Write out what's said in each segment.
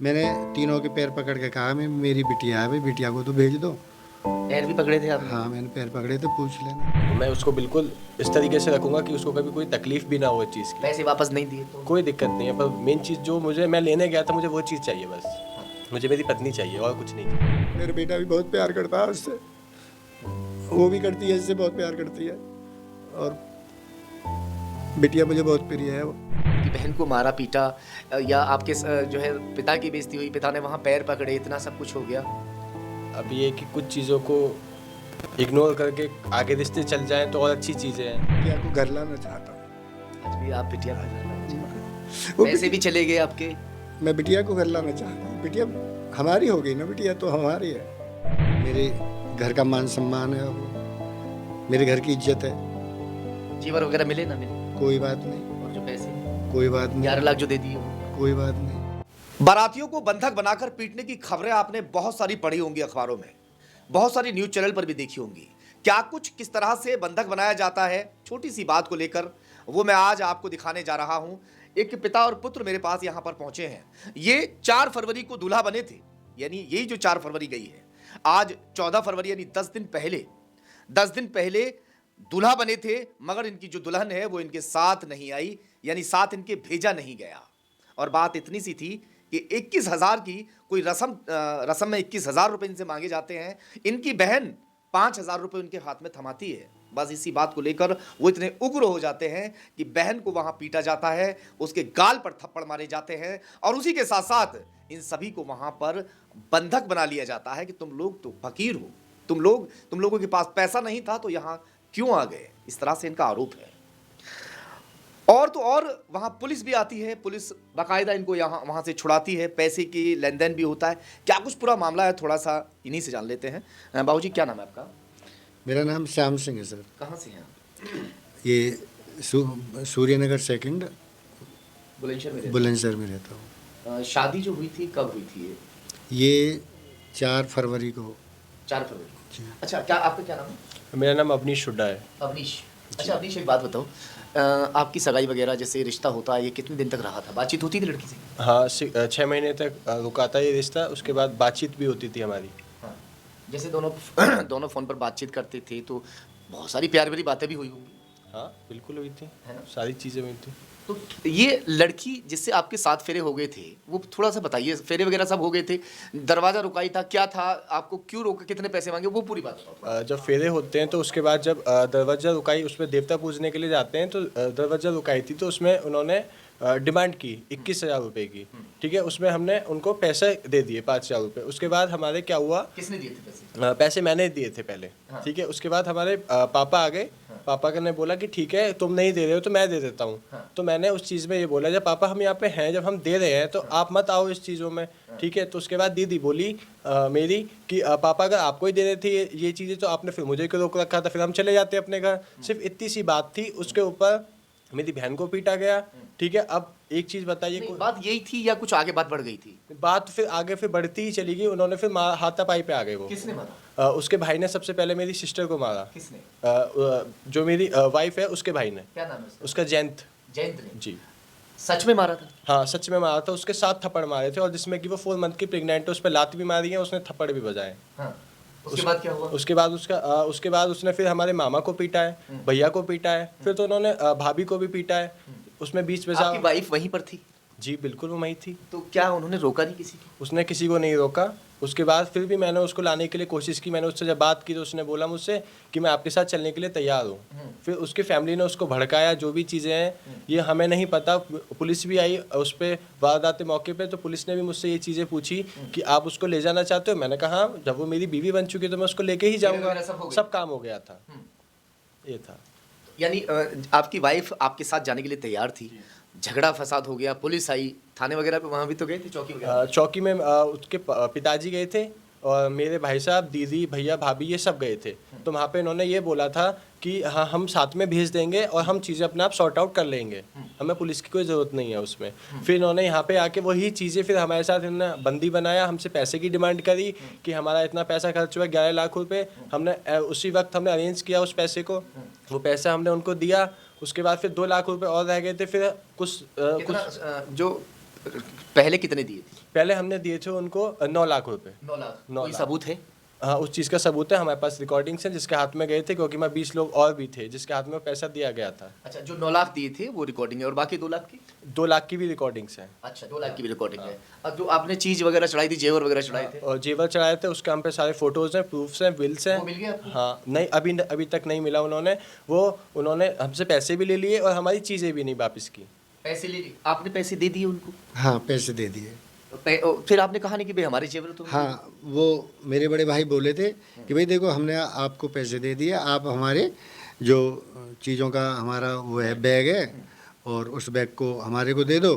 मैंने तीनों के पैर पकड़ के कहा मैं मेरी बिटिया है भाई, बिटिया को तो भेज दो। पैर भी पकड़े थे आपने? हाँ मैंने पैर पकड़े थे, पूछ लेना। मैं उसको बिल्कुल इस तरीके से रखूंगा कि उसको कभी कोई तकलीफ भी ना हो इस चीज़ की। पैसे वापस नहीं दिए तो? कोई दिक्कत नहीं है, पर मेन चीज़ जो मैं लेने गया था, मुझे वो चीज़ चाहिए बस। मुझे मेरी पत्नी चाहिए और कुछ नहीं चाहिए। मेरा बेटा भी बहुत प्यार करता है उससे, वो भी करती है इससे, बहुत प्यार करती है। और बिटिया मुझे बहुत प्रिय है वो। कि बहन को मारा पीटा या आपके जो है पिता की बेइज्जती हुई, पिता ने वहाँ पैर पकड़े, इतना सब कुछ हो गया? अब ये कि कुछ चीज़ों को इग्नोर करके आगे रिश्ते चल जाएं तो और अच्छी चीज़ें हैं। बिटिया को घर लाना चाहता हूँ। आज भी आप बिटिया को घर लाना चाहते वो हैं? पैसे भी चले गए आपके? मैं बिटिया को घर लाना चाहता हूँ। बिटिया हमारी हो गई ना, बिटिया तो हमारी है। मेरे घर का मान सम्मान है वो, मेरे घर की इज्जत है। जीवर वगैरह मिले ना मिले? कोई बात नहीं, और जो पैसे कोई बात नहीं, 11 लाख जो दे दिए वो? कोई बात नहीं। बारातियों को बंधक बनाकर पीटने की खबरें आपने बहुत सारी पढ़ी होंगी अखबारों में, बहुत सारी न्यूज चैनल पर भी देखी होंगी। क्या कुछ किस तरह से बंधक बनाया जाता है, छोटी सी बात को लेकर वो मैं आज आपको दिखाने जा रहा हूं। एक पिता और पुत्र मेरे पास यहां पर पहुंचे हैं। ये 4 फरवरी को दूल्हा बने थे, यानी यही जो 4 फरवरी गई है, आज 14 फरवरी यानी 10 दिन पहले दूल्हा बने थे, मगर इनकी जो दुल्हन है वो इनके साथ नहीं आई, यानी साथ इनके भेजा नहीं गया। और बात इतनी सी थी कि 21,000 की कोई रस्म में 21,000 रुपए इनसे मांगे जाते हैं। इनकी बहन 5,000 रुपए उनके हाथ में थमाती है। बस इसी बात को लेकर वो इतने उग्र हो जाते हैं कि बहन को वहां पीटा जाता है, उसके गाल पर थप्पड़ मारे जाते हैं और उसी के साथ साथ इन सभी को वहां पर बंधक बना लिया जाता है कि तुम लोग तो फकीर हो, तुम लोगों के पास पैसा नहीं था तो यहां क्यों आ गए, इस तरह से इनका आरोप है। और तो और वहां पुलिस भी आती है, पुलिस बाकायदा इनको यहाँ वहां से छुड़ाती है, पैसे की लेन देन भी होता है। क्या कुछ पूरा मामला है, थोड़ा सा इन्हीं से जान लेते हैं। बाबूजी क्या नाम है आपका? मेरा नाम श्याम सिंह है सर। कहाँ से हैं आप? ये सूर्यनगर सेकंड बुलंदशहर में रहते बुलंदशहर में रहता हूँ। हैं? शादी जो हुई थी कब हुई थी ये 4 फरवरी को। 4 फरवरी। अच्छा, क्या आपका क्या नाम है? मेरा नाम अवनीश हुड्डा है। अवनीश। अच्छा अवनीश, एक बात बताओ, आपकी सगाई वगैरह जैसे रिश्ता होता है, ये कितने दिन तक रहा था? बातचीत होती थी लड़की से? हाँ, 6 महीने तक रुका था ये रिश्ता। उसके बाद बातचीत भी होती थी हमारी। हाँ। जैसे दोनों दोनों फोन पर बातचीत करते थे तो बहुत सारी प्यार भरी बातें भी हुई होंगी। हाँ बिल्कुल हुई थी, है ना? सारी चीज़ें हुई थी। तो ये लड़की जिससे आपके 7 फेरे हो गए थे, वो थोड़ा सा बताइए। फेरे वगैरह सब हो गए थे, दरवाजा रुकाई था, क्या था, आपको क्यों रोका, कितने पैसे मांगे, वो पूरी बात बताओ। जब फेरे होते हैं तो उसके बाद जब दरवाज़ा रुकाई, उसमें देवता पूजने के लिए जाते हैं, तो दरवाज़ा रुकाई थी तो उसमें उन्होंने डिमांड की 21,000 रुपये की। ठीक है, उसमें हमने उनको पैसे दे दिए 5,000 रुपये। उसके बाद हमारे क्या हुआ, किसने दिए थे पैसे? पैसे मैंने दिए थे पहले। हाँ। ठीक है, उसके बाद हमारे पापा आ गए। पापा ने बोला कि ठीक है तुम नहीं दे रहे हो तो मैं दे देता हूँ। हाँ। तो मैंने उस चीज़ में ये बोला, जब पापा हम यहाँ पे हैं, जब हम दे रहे हैं तो आप मत आओ इस चीज़ों में। ठीक है, तो उसके बाद दीदी बोली मेरी कि पापा अगर आपको ही देने थे ये चीज़ें तो आपने फिर मुझे क्यों रोक रखा था, फिर हम चले जाते अपने घर। सिर्फ इतनी सी बात थी, उसके ऊपर मेरी बहन को पीटा गया। ठीक है, अब एक चीज़ बताइए, नहीं, बात यही थी या कुछ आगे बात बढ़ गई थी? बात फिर आगे फिर बढ़ती ही चली गई। उन्होंने फिर हाथापाई पे आ गए वो। किसने मारा? उसके भाई ने सबसे पहले मेरी सिस्टर को मारा। किसने? जो मेरी वाइफ है उसके भाई ने। क्या नाम है उसका? उसका जयंत जयंत ने? जी। सच में मारा था? हाँ सच में मारा था, उसके 7 थप्पड़ मारे थे, और जिसमें कि वो 4 मंथ की प्रेग्नेंट है, उस पर लात भी मारी है, उसने थप्पड़ भी बजाए। हाँ। उसके बाद क्या हुआ? उसके बाद उसने फिर हमारे मामा को पीटा है, भैया को पीटा है, फिर तो उन्होंने भाभी को भी पीटा है। उसमें बीच में आपकी वाइफ वहीं पर थी? जी बिल्कुल वो वहीं थी। तो क्या उन्होंने रोका नहीं किसी को? उसने किसी को नहीं रोका। उसके बाद फिर भी मैंने उसको लाने के लिए कोशिश की। मैंने उससे जब बात की तो उसने बोला मुझसे कि मैं आपके साथ चलने के लिए तैयार हूँ। फिर उसकी फैमिली ने उसको भड़काया, जो भी चीज़ें हैं ये हमें नहीं पता। पुलिस भी आई उस पर वारदात मौके पे, तो पुलिस ने भी मुझसे ये चीज़ें पूछी कि आप उसको ले जाना चाहते हो। मैंने कहा हाँ, जब वो मेरी बीवी बन चुकी है तो मैं उसको लेके ही जाऊँगा। सब काम हो गया था, ये था। यानी आपकी वाइफ आपके साथ जाने के लिए तैयार थी, झगड़ा फसाद हो गया, पुलिस आई, थाने वगैरह पे वहाँ भी तो गए थे, चौकी वगैरह? चौकी में उसके पिताजी गए थे और मेरे भाई साहब, दीदी, भैया, भाभी ये सब गए थे। तो वहाँ पे इन्होंने ये बोला था कि हाँ हम साथ में भेज देंगे और हम चीज़ें अपने आप सॉर्ट आउट कर लेंगे, हमें पुलिस की कोई ज़रूरत नहीं है उसमें। फिर इन्होंने यहाँ पे आके वही चीज़ें फिर हमारे साथ इन्होंने बंदी बनाया, हमसे पैसे की डिमांड करी कि हमारा इतना पैसा खर्च हुआ 11 लाख रुपए। हमने उसी वक्त हमने अरेंज किया उस पैसे को, वो पैसा हमने उनको दिया। उसके बाद फिर 2 लाख रुपए और रह गए थे। फिर कुछ जो पहले कितने दिए थे? पहले हमने दिए थे उनको 9 लाख रुपए। 9 लाख। 9 कोई लाख। सबूत है? हाँ, उस चीज़ का सबूत है हमारे पास, रिकॉर्डिंग्स हैं जिसके हाथ में गए थे, क्योंकि मैं 20 लोग और भी थे जिसके हाथ में पैसा दिया गया था। अच्छा, जो 9 लाख दिए थे वो रिकॉर्डिंग है, और बाकी 2 लाख की? 2 लाख की भी रिकॉर्डिंग्स हैं। अच्छा, 2 लाख की भी रिकॉर्डिंग है। अब जो आपने चीज वगैरह चढ़ाई थी, जेवर वगैरह चढ़ाए थे, और जेवर चढ़ाए थे, उसके हम पे सारे फोटोज हैं, प्रूफ्स हैं, विल्स हैं। वो मिल गया आपको? हाँ, नहीं, अभी तक नहीं मिला। उन्होंने हमसे पैसे भी ले लिए और हमारी चीज़ें भी नहीं वापस की। पैसे ले लिए? आपने पैसे दे दिए उनको? हाँ, पैसे दे दिए। फिर आपने कहा नहीं कि भाई हमारे जेवर तो? हाँ, वो मेरे बड़े भाई बोले थे कि भाई देखो, हमने आपको पैसे दे दिए, आप हमारे जो चीज़ों का हमारा वो है बैग है, और उस बैग को हमारे को दे दो।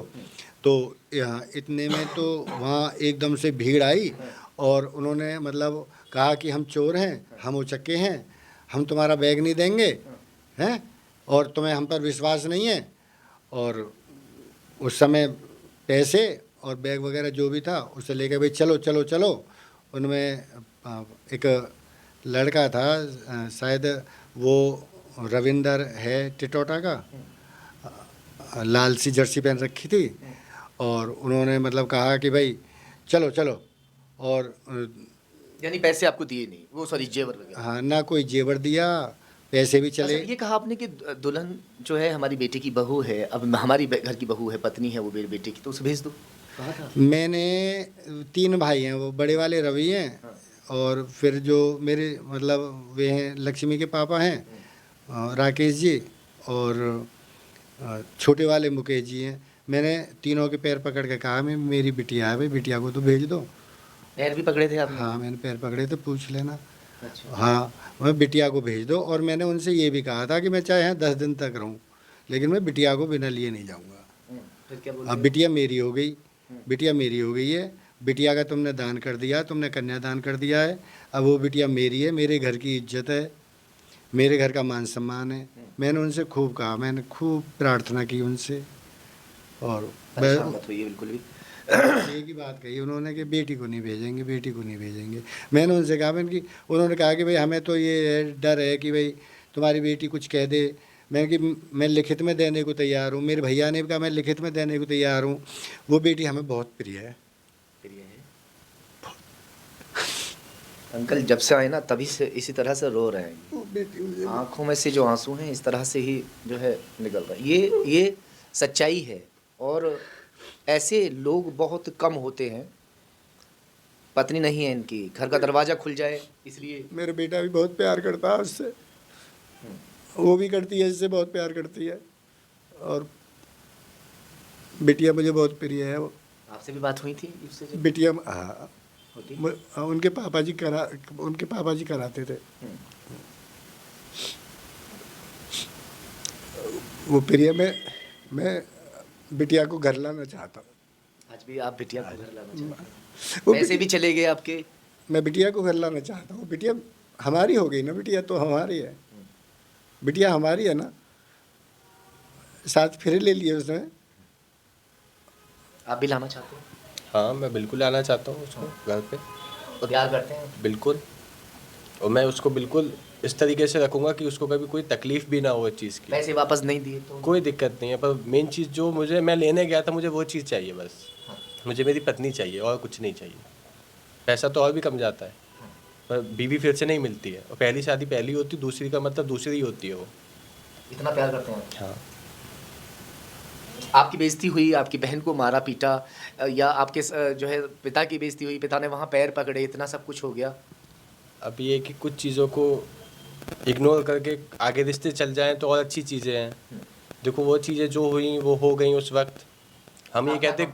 तो इतने में तो वहाँ एकदम से भीड़ आई, और उन्होंने मतलब कहा कि हम चोर हैं, हम उचक्के हैं, हम तुम्हारा बैग नहीं देंगे हैं, और तुम्हें हम पर विश्वास नहीं है। और उस समय पैसे और बैग वगैरह जो भी था उसे लेकर भाई चलो चलो चलो। उनमें एक लड़का था, शायद वो रविंदर है टिटोटा का, लाल सी जर्सी पहन रखी थी, और उन्होंने मतलब कहा कि भाई चलो चलो। और यानी पैसे आपको दिए नहीं, वो सॉरी जेवर वगैरह? हाँ, ना कोई जेवर दिया, पैसे भी चले। अच्छा, ये कहा आपने कि दुल्हन जो है हमारी बेटे की बहू है, अब हमारी घर की बहू है, पत्नी है वो मेरे बेटे की, तो उसे भेज दो, कहा था? मैंने 3 भाई हैं, वो बड़े वाले रवि हैं, और फिर जो मेरे मतलब वे हैं लक्ष्मी के पापा हैं, राकेश जी, और छोटे वाले मुकेश जी हैं। मैंने तीनों के पैर पकड़ के कहा, मैं मेरी बिटिया है भाई, बिटिया को तो भेज दो। पैर भी पकड़े थे आपने? हाँ, मैंने पैर पकड़े थे, पूछ लेना। अच्छा। हाँ, मैं बिटिया को भेज दो, और मैंने उनसे ये भी कहा था कि मैं चाहे यहाँ 10 दिन तक रहूँ, लेकिन मैं बिटिया को बिना लिए नहीं जाऊँगा। फिर क्या बोल? अब बिटिया मेरी हो गई, बिटिया मेरी हो गई है, बिटिया का तुमने दान कर दिया, तुमने कन्यादान कर दिया है, अब वो बिटिया मेरी है, मेरे घर की इज्जत है, मेरे घर का मान सम्मान है। मैंने उनसे खूब कहा, मैंने खूब प्रार्थना की उनसे, और परेशान मत होइए बिल्कुल भी। एक ही बात कही उन्होंने कि बेटी को नहीं भेजेंगे, बेटी को नहीं भेजेंगे। मैंने उनसे कहा, मैंने कि उन्होंने कहा कि भाई हमें तो ये डर है कि भाई तुम्हारी बेटी कुछ कह दे। मैंने कि मैं लिखित में देने को तैयार हूँ, मेरे भैया ने भी कहा मैं लिखित में देने को तैयार हूँ। वो बेटी हमें बहुत प्रिय है। प्रिय है? अंकल जब से आए ना तभी से इसी तरह से रो रहे हैं, वो बेटी मुझे आंखों में से जो आंसू हैं इस तरह से ही जो है निकल रहा है। ये सच्चाई है, और ऐसे लोग बहुत कम होते हैं। पत्नी नहीं है इनकी, घर का दरवाजा खुल जाए इसलिए। मेरा बेटा भी बहुत प्यार करता है उससे, वो भी करती है, इससे बहुत प्यार करती है, और बिटिया मुझे बहुत प्रिय है। वो आपसे भी बात हुई थी इससे जब बिटिया, हाँ, होती? उनके पापा जी कराते थे। वो प्रिय मैं बिटिया को घर लाना चाहता हूँ। आज भी आप बिटिया को घर लाना चाहते हैं? वो पैसे भी चले गए आपके? मैं बिटिया को घर लाना चाहता हूँ। बिटिया हमारी हो गई ना, बिटिया तो हमारी है, बिटिया हमारी है ना। 7 फेरे ले लिए उसने। आप भी लाना चाहते हैं? हाँ, मैं बिल्कुल आना चाहता हूँ उसको घर पे, तो प्यार करते हैं? बिल्कुल। और मैं उसको बिल्कुल इस तरीके से रखूँगा कि उसको कभी कोई तकलीफ़ भी ना हो इस चीज़ की। पैसे वापस नहीं दिए तो? कोई दिक्कत नहीं है, पर मेन चीज़ जो मैं लेने गया था, मुझे वो चीज़ चाहिए बस। मुझे मेरी पत्नी चाहिए और कुछ नहीं चाहिए। पैसा तो और भी कम जाता है, पर बीवी फिर से नहीं मिलती है, और पहली शादी पहली होती, दूसरी का मतलब दूसरी होती है वो। इतना प्यार करते हैं? हाँ। आपकी बेइज्जती हुई, आपकी बहन को मारा पीटा, या आपके जो है पिता की बेइज्जती हुई, पिता ने वहाँ पैर पकड़े, इतना सब कुछ हो गया। अब ये कि कुछ चीज़ों को इग्नोर करके आगे रिश्ते चल जाएं तो और अच्छी चीज़ें हैं। देखो, वो चीज़ें जो हुई वो हो गई उस वक्त। हम ये कहते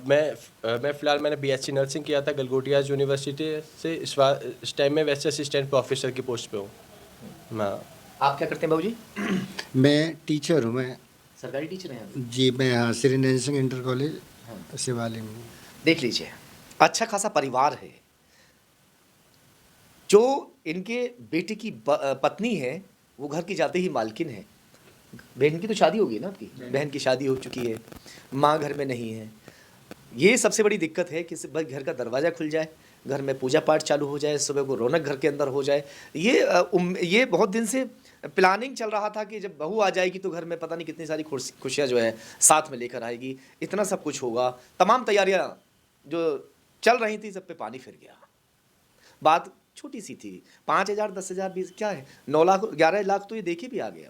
मैं फ़िलहाल मैंने BSc नर्सिंग किया था गलगोटिया यूनिवर्सिटी से। इस टाइम में वैसे असिस्टेंट प्रोफेसर की पोस्ट पे हूँ। हाँ। आप क्या करते हैं बाबूजी? मैं टीचर हूँ। मैं सरकारी टीचर हैं आप? जी, मैं यहाँ श्री नैन सिंह इंटर कॉलेज शिवालिक में हूँ। देख लीजिए, अच्छा खासा परिवार है। जो इनके बेटे की पत्नी है वो घर की जाते ही मालकिन है। बहन की तो शादी हो गई ना आपकी? बहन की शादी हो चुकी है, माँ घर में नहीं है। ये सबसे बड़ी दिक्कत है कि बस घर का दरवाज़ा खुल जाए, घर में पूजा पाठ चालू हो जाए, सुबह को रौनक घर के अंदर हो जाए। ये बहुत दिन से प्लानिंग चल रहा था कि जब बहू आ जाएगी तो घर में पता नहीं कितनी सारी खुशियाँ जो है साथ में लेकर आएगी, इतना सब कुछ होगा। तमाम तैयारियां जो चल रही थी सब पे पानी फिर गया। बात छोटी सी थी, 5,000 10,000 20 क्या है, 9 लाख 11 लाख तो ये देखी भी आ गया।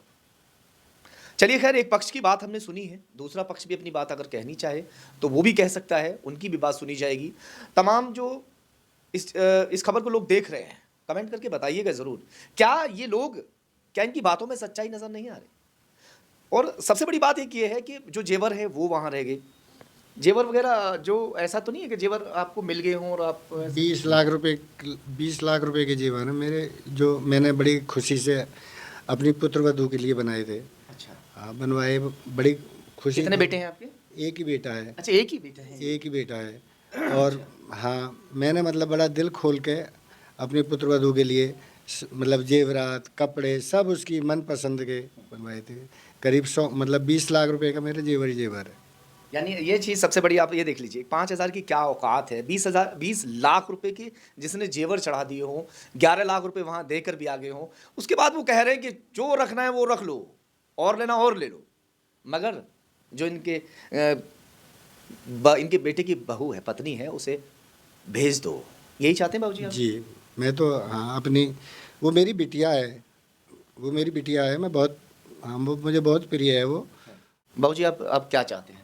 चलिए खैर, एक पक्ष की बात हमने सुनी है, दूसरा पक्ष भी अपनी बात अगर कहनी चाहे तो वो भी कह सकता है, उनकी भी बात सुनी जाएगी। तमाम जो इस खबर को लोग देख रहे हैं, कमेंट करके बताइएगा ज़रूर, क्या ये लोग, क्या इनकी बातों में सच्चाई नज़र नहीं आ रही? और सबसे बड़ी बात एक ये है कि जो जेवर है वो वहाँ रह गए, जेवर वगैरह जो ऐसा तो नहीं है कि जेवर आपको मिल गए हों और आप 20 लाख रुपए 20 लाख रुपए के जेवर हैं मेरे, जो मैंने बड़ी खुशी से अपनी पुत्र वधू के लिए बनाए थे। अच्छा, हाँ, बनवाए, बड़ी खुशी। कितने बेटे हैं आपके? एक ही बेटा है। अच्छा, एक ही बेटा है। एक ही बेटा है। और हाँ, मैंने मतलब बड़ा दिल खोल के अपनी पुत्र वधू के लिए मतलब जेवरात, कपड़े सब उसकी मनपसंद के बनवाए थे। करीब 100 मतलब 20 लाख रुपए का मेरे जेवर ही जेवर है। यानी ये चीज़ सबसे बड़ी, आप ये देख लीजिए, 5,000 की क्या औकात है, 20 लाख रुपए की जिसने जेवर चढ़ा दिए हों, 11 लाख रुपए वहाँ देकर भी आ गए हों, उसके बाद वो कह रहे हैं कि जो रखना है वो रख लो, और लेना और ले लो। मगर जो इनके इनके बेटे की बहू है, पत्नी है, उसे भेज दो, यही चाहते हैं बाबूजी आप? जी, मैं तो हाँ अपनी, वो मेरी बिटिया है, वो मेरी बिटिया है, मैं बहुत, हाँ वो मुझे बहुत प्रिय है वो। बाबूजी आप क्या चाहते हैं?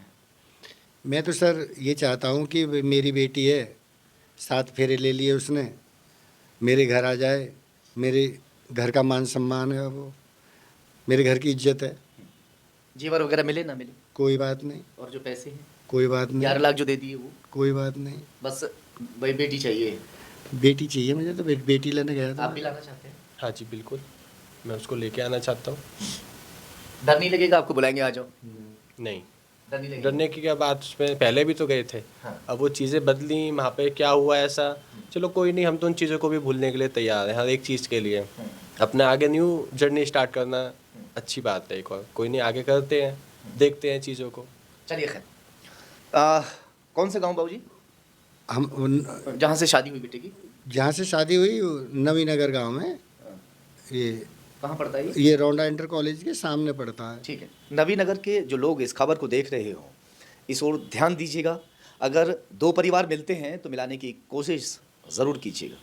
मैं तो सर ये चाहता हूँ कि मेरी बेटी है, 7 फेरे ले लिए उसने, मेरे घर आ जाए, मेरे घर का मान सम्मान है वो, मेरे घर की इज्जत है। जेवर वगैरह मिले ना मिले कोई बात नहीं। और जो पैसे हैं कोई बात नहीं। 11 लाख जो दे दिए वो कोई बात नहीं। बस भाई बेटी चाहिए। बेटी चाहिए मुझे, तो बेटी लेने गया था। आप भी लाना चाहते हैं? हाँ जी बिल्कुल, मैं उसको लेके आना चाहता हूँ। डर नहीं लगेगा आपको, बुलाएंगे आ जाओ? नहीं, डर नहीं लगेगा? डरने की क्या बात, उसमें पहले भी तो गए थे। हाँ। अब वो चीज़ें बदली, वहाँ पे क्या हुआ ऐसा, चलो कोई नहीं, हम तो उन चीज़ों को भी भूलने के लिए तैयार हैं, हर एक चीज़ के लिए। अपने आगे न्यू जर्नी स्टार्ट करना अच्छी बात है, एक और कोई नहीं, आगे करते हैं, देखते हैं चीज़ों को। चलिए खैर, कौन से गांव बाबूजी हम जहाँ से शादी हुई बेटे की? जहाँ से शादी हुई नवीनगर गांव में, ये कहाँ पड़ता है ये रौंडा इंटर कॉलेज के सामने पड़ता है। ठीक है। नवीनगर के जो लोग इस खबर को देख रहे हो, इस ओर ध्यान दीजिएगा। अगर 2 परिवार मिलते हैं तो मिलाने की कोशिश ज़रूर कीजिएगा।